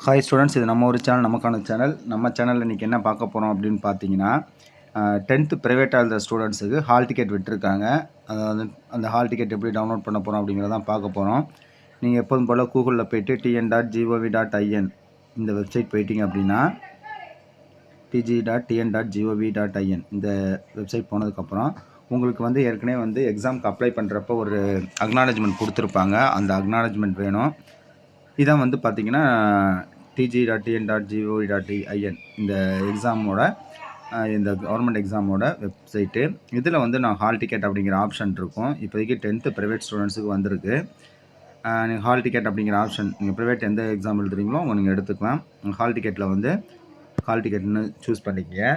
Hi students, இது நம்ம ஒரு சேனல், நமக்கான சேனல். நம்ம சேனலில் இன்றைக்கி என்ன பார்க்க போகிறோம் அப்படின்னு பார்த்தீங்கன்னா, 10th ப்ரைவேட்டாக எழுதுகிற ஸ்டூடெண்ட்ஸுக்கு ஹால் டிக்கெட் விட்டுருக்காங்க. அதாவது அந்த ஹால் டிக்கெட் எப்படி டவுன்லோட் பண்ண போகிறோம் அப்படிங்கிறதான் பார்க்க போகிறோம். நீங்கள் எப்போதும் போல் கூகுளில் போய்ட்டு tn.gov.in இந்த வெப்சைட் போயிட்டீங்க அப்படின்னா, tg.tn.gov.in இந்த வெப்சைட் போனதுக்கப்புறம் உங்களுக்கு வந்து ஏற்கனவே வந்து எக்ஸாமுக்கு அப்ளை பண்ணுறப்போ ஒரு அக்னாலஜ்மெண்ட் கொடுத்துருப்பாங்க. அந்த அக்னாலஜ்மெண்ட் வேணும். இதான் வந்து பார்த்தீங்கன்னா tg.tn.gov.in இந்த எக்ஸாமோட இந்த கவர்மெண்ட் எக்ஸாமோட வெப்சைட்டு. இதில் வந்து நான் ஹால் டிக்கெட் அப்படிங்கிற ஆப்ஷன் இருக்கும். இப்போதைக்கு 10th ப்ரைவேட் ஸ்டூடெண்ட்ஸுக்கு வந்திருக்கு. நீங்கள் ஹால் டிக்கெட் அப்படிங்கிற ஆப்ஷன் நீங்கள் ப்ரைவேட் எந்த எக்ஸாம் எழுதுறீங்களோ அவங்க நீங்கள் எடுத்துக்கலாம். ஹால் டிக்கெட்டில் வந்து ஹால் டிக்கெட்னு சூஸ் பண்ணிக்கங்க.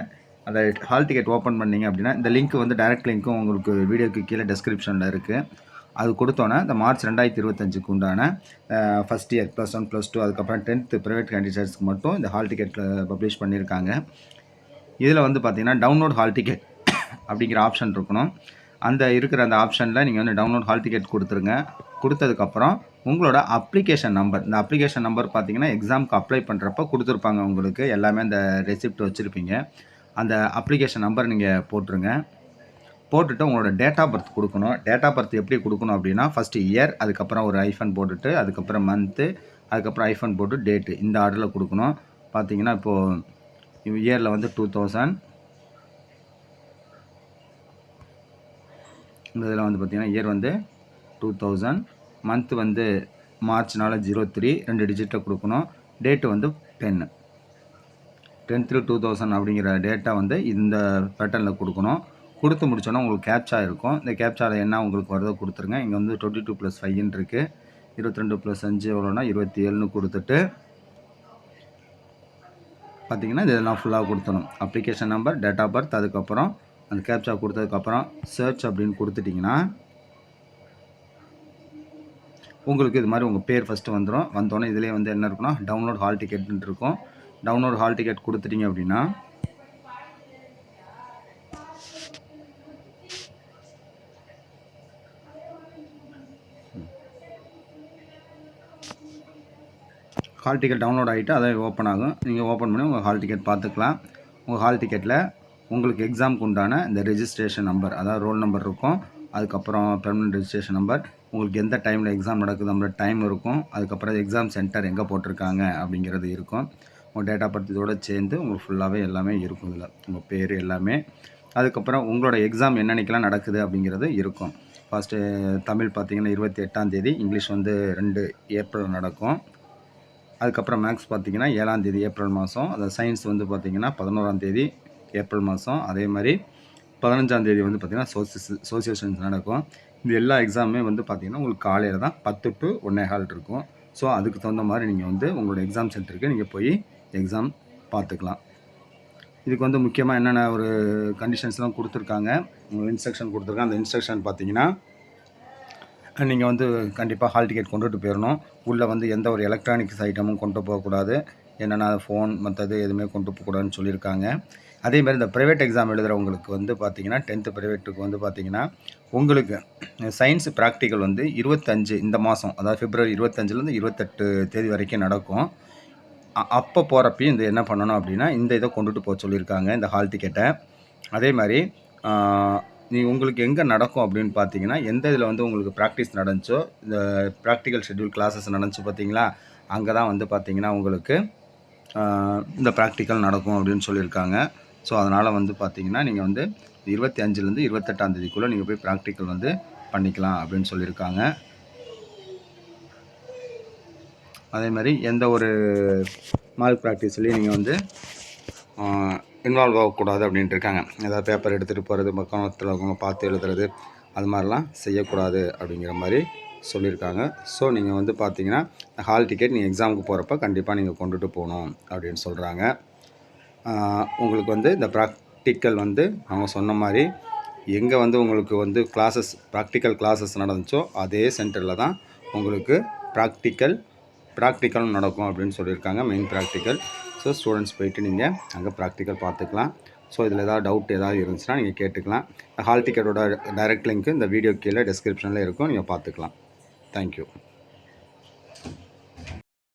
அந்த ஹால் டிக்கெட் ஓப்பன் பண்ணிங்க அப்படின்னா இந்த லிங்க் வந்து டைரக்ட் லிங்க்கும் உங்களுக்கு வீடியோக்கு கீழே டெஸ்கிரிப்ஷனில் இருக்குது. அது கொடுத்தோன்னே இந்த மார்ச் 2025க்கு உண்டான ஃபஸ்ட் இயர் +1 +2 அதுக்கப்புறம் 10th ப்ரைவேட் கேண்டிடேட்ஸ்க்கு மட்டும் இந்த ஹால் டிக்கெட்டில் பப்ளிஷ் பண்ணியிருக்காங்க. இதில் வந்து பார்த்தீங்கன்னா டவுன்லோட் ஹால் டிக்கெட் அப்படிங்கிற ஆப்ஷன் இருக்கணும். அந்த இருக்கிற அந்த ஆப்ஷனில் நீங்கள் வந்து டவுன்லோட் ஹால் டிக்கெட் கொடுத்துருங்க. கொடுத்ததுக்கப்புறம் உங்களோட அப்ளிகேஷன் நம்பர், இந்த அப்ளிகேஷன் நம்பர் பார்த்தீங்கன்னா எக்ஸாமுக்கு அப்ளை பண்ணுறப்ப கொடுத்துருப்பாங்க உங்களுக்கு. எல்லாமே அந்த ரெசிப்ட் வச்சுருப்பீங்க. அந்த அப்ளிகேஷன் நம்பர் நீங்கள் போட்டுருங்க. போட்டுட்டு உங்களோட டேட் ஆஃப் பர்த் கொடுக்கணும். டேட் ஆஃப் பர்த் எப்படி கொடுக்கணும் அப்படின்னா, ஃபஸ்ட்டு இயர், அதுக்கப்புறம் ஒரு ஐஃபன் போட்டுட்டு, அதுக்கப்புறம் மந்த்து, அதுக்கப்புறம் ஐஃபன் போட்டு டேட்டு, இந்த ஆர்டரில் கொடுக்கணும். பார்த்தீங்கன்னா இப்போது இயரில் வந்து 2000, இந்த இதில் வந்து பார்த்திங்கன்னா இயர் வந்து 2000, மந்த்து வந்து மார்ச்னால 03 2 டிஜிட்டில் கொடுக்கணும். டேட்டு வந்து 10/3/2000 அப்படிங்கிற டேட்டா வந்து இந்த பேட்டர்னில் கொடுக்கணும். கொடுத்து முடிச்சோன்னா உங்களுக்கு கேப்சா இருக்கும். இந்த கேப்சாவில் என்ன உங்களுக்கு வருதோ கொடுத்துருங்க. இங்கே வந்து 22 + 5ன்னு இருக்குது. 22 + 5 எவ்வளோனா 27ன்னு கொடுத்துட்டு பார்த்தீங்கன்னா இதெல்லாம் ஃபுல்லாக கொடுத்துடணும். Application number, date of birth, அதுக்கப்புறம் அந்த கேப்சா கொடுத்ததுக்கப்புறம் சர்ச் அப்படின்னு கொடுத்துட்டிங்கன்னா உங்களுக்கு இது மாதிரி உங்கள் பேர் ஃபஸ்ட்டு வந்துடும். வந்தோடனே இதிலே வந்து என்ன இருக்குன்னா டவுன்லோட் ஹால் டிக்கெட்னு இருக்கும். டவுன்லோட் ஹால் டிக்கெட் கொடுத்துட்டிங்க அப்படின்னா ஹால் டிக்கெட் டவுன்லோட் ஆகிட்டு அதை ஓப்பன் ஆகும். நீங்கள் ஓப்பன் பண்ணி உங்கள் ஹால் டிக்கெட் பார்த்துக்கலாம். உங்கள் ஹால் டிக்கெட்டில் உங்களுக்கு எக்ஸாமுக்கு உண்டான இந்த ரெஜிஸ்ட்ரேஷன் நம்பர், அதாவது ரோல் நம்பர் இருக்கும். அதுக்கப்புறம் பெர்மனன்ட் ரெஜிஸ்ட்ரேஷன் நம்பர், உங்களுக்கு எந்த டைமில் எக்ஸாம் நடக்குது நம்மளோட டைம் இருக்கும். அதுக்கப்புறம் எக்ஸாம் சென்டர் எங்கே போட்டிருக்காங்க அப்படிங்கிறது இருக்கும். உங்கள் டேட் ஆஃப் பர்த் இதோடு சேர்ந்து உங்களுக்கு ஃபுல்லாகவே எல்லாமே இருக்கும். இதில் உங்கள் பேர் எல்லாமே. அதுக்கப்புறம் உங்களோட எக்ஸாம் என்னன்னைக்கெல்லாம் நடக்குது அப்படிங்கிறது இருக்கும். ஃபஸ்ட்டு தமிழ் பார்த்திங்கன்னா 28ஆம் தேதி, இங்கிலீஷ் வந்து 2 ஏப்ரல் நடக்கும். அதுக்கப்புறம் மேக்ஸ் பார்த்திங்கன்னா 7ஆம் தேதி ஏப்ரல் மாதம். அது சயின்ஸ் வந்து பார்த்திங்கன்னா 11ஆம் தேதி ஏப்ரல் மாதம். அதே மாதிரி 15ஆம் தேதி வந்து பார்த்திங்கன்னா சோசியல் சயின்ஸ் நடக்கும். இது எல்லா எக்ஸாமுமே வந்து பார்த்திங்கன்னா உங்களுக்கு காலையில் தான் 10 to 1:15 இருக்கும். ஸோ அதுக்கு தகுந்த மாதிரி நீங்கள் வந்து உங்களோட எக்ஸாம் சென்டருக்கு நீங்கள் போய் எக்ஸாம் பார்த்துக்கலாம். இதுக்கு வந்து முக்கியமாக என்னென்ன ஒரு கண்டிஷன்ஸ்லாம் கொடுத்துருக்காங்க, இன்ஸ்ட்ரக்ஷன் கொடுத்துருக்காங்க. அந்த இன்ஸ்ட்ரக்ஷன் பார்த்திங்கன்னா நீங்கள் வந்து கண்டிப்பாக ஹால் டிக்கெட் கொண்டுட்டு போயிடணும். உள்ளே வந்து எந்த ஒரு எலக்ட்ரானிக்ஸ் ஐட்டமும் கொண்டு போகக்கூடாது. என்னென்னா ஃபோன் மற்றது எதுவுமே கொண்டு போகக்கூடாதுன்னு சொல்லியிருக்காங்க. அதேமாதிரி இந்த ப்ரைவேட் எக்ஸாம் எழுதுகிறவங்களுக்கு வந்து பார்த்திங்கன்னா 10th ப்ரைவேட்டுக்கு வந்து பார்த்திங்கன்னா உங்களுக்கு சயின்ஸ் ப்ராக்டிக்கல் வந்து 25 இந்த மாதம், அதாவது பிப்ரவரி 25லேருந்து 28 தேதி வரைக்கும் நடக்கும். அப்போ போகிறப்பையும் இந்த என்ன பண்ணணும் அப்படின்னா இந்த இதை கொண்டுட்டு போக சொல்லியிருக்காங்க, இந்த ஹால் டிக்கெட்டை. அதே மாதிரி உங்களுக்கு எங்கே நடக்கும் அப்படின்னு பார்த்தீங்கன்னா, எந்த இதில் வந்து உங்களுக்கு ப்ராக்டிஸ் நடந்துச்சோ, இந்த ப்ராக்டிக்கல் ஷெட்யூல் கிளாஸஸ் நடந்துச்சு பார்த்தீங்களா, அங்கே தான் வந்து பார்த்தீங்கன்னா உங்களுக்கு இந்த ப்ராக்டிக்கல் நடக்கும் அப்படின்னு சொல்லியிருக்காங்க. ஸோ அதனால் வந்து பார்த்தீங்கன்னா நீங்கள் வந்து 25லேருந்து 28ஆம் தேதிக்குள்ளே நீங்கள் போய் ப்ராக்டிக்கல் வந்து பண்ணிக்கலாம் அப்படின்னு சொல்லியிருக்காங்க. அதே மாதிரி எந்த ஒரு மார்க் ப்ராக்டிஸ்லேயும் நீங்கள் வந்து இன்வால்வ் ஆகக்கூடாது அப்படின்ட்டு இருக்காங்க. ஏதாவது பேப்பர் எடுத்துகிட்டு போகிறது, பக்கத்தில் அவங்க பார்த்து எழுதுறது, அது மாதிரிலாம் செய்யக்கூடாது அப்படிங்கிற மாதிரி சொல்லியிருக்காங்க. ஸோ நீங்கள் வந்து பார்த்தீங்கன்னா ஹால் டிக்கெட் நீங்கள் எக்ஸாமுக்கு போகிறப்ப கண்டிப்பாக நீங்கள் கொண்டுட்டு போகணும் அப்படின்னு சொல்கிறாங்க. உங்களுக்கு வந்து இந்த ப்ராக்டிக்கல் வந்து அவங்க சொன்ன மாதிரி எங்கே வந்து உங்களுக்கு வந்து ப்ராக்டிக்கல் கிளாஸஸ் நடந்துச்சோ அதே சென்டரில் தான் உங்களுக்கு ப்ராக்டிக்கலும் நடக்கும் அப்படின்னு சொல்லியிருக்காங்க, மெயின் ப்ராக்டிக்கல். ஸோ ஸ்டூடெண்ட்ஸ் போய்ட்டு நீங்கள் அங்கே ப்ராக்டிக்கல் பார்த்துக்கலாம். ஸோ இதில் ஏதாவது டவுட் ஏதாவது இருந்துச்சுன்னா நீங்கள் கேட்டுக்கலாம். ஹால் டிக்கெட்டோட டைரக்ட் லிங்க்கு இந்த வீடியோ கீழே டிஸ்கிரிப்ஷனில் இருக்கும், நீங்கள் பார்த்துக்கலாம். தேங்க்யூ.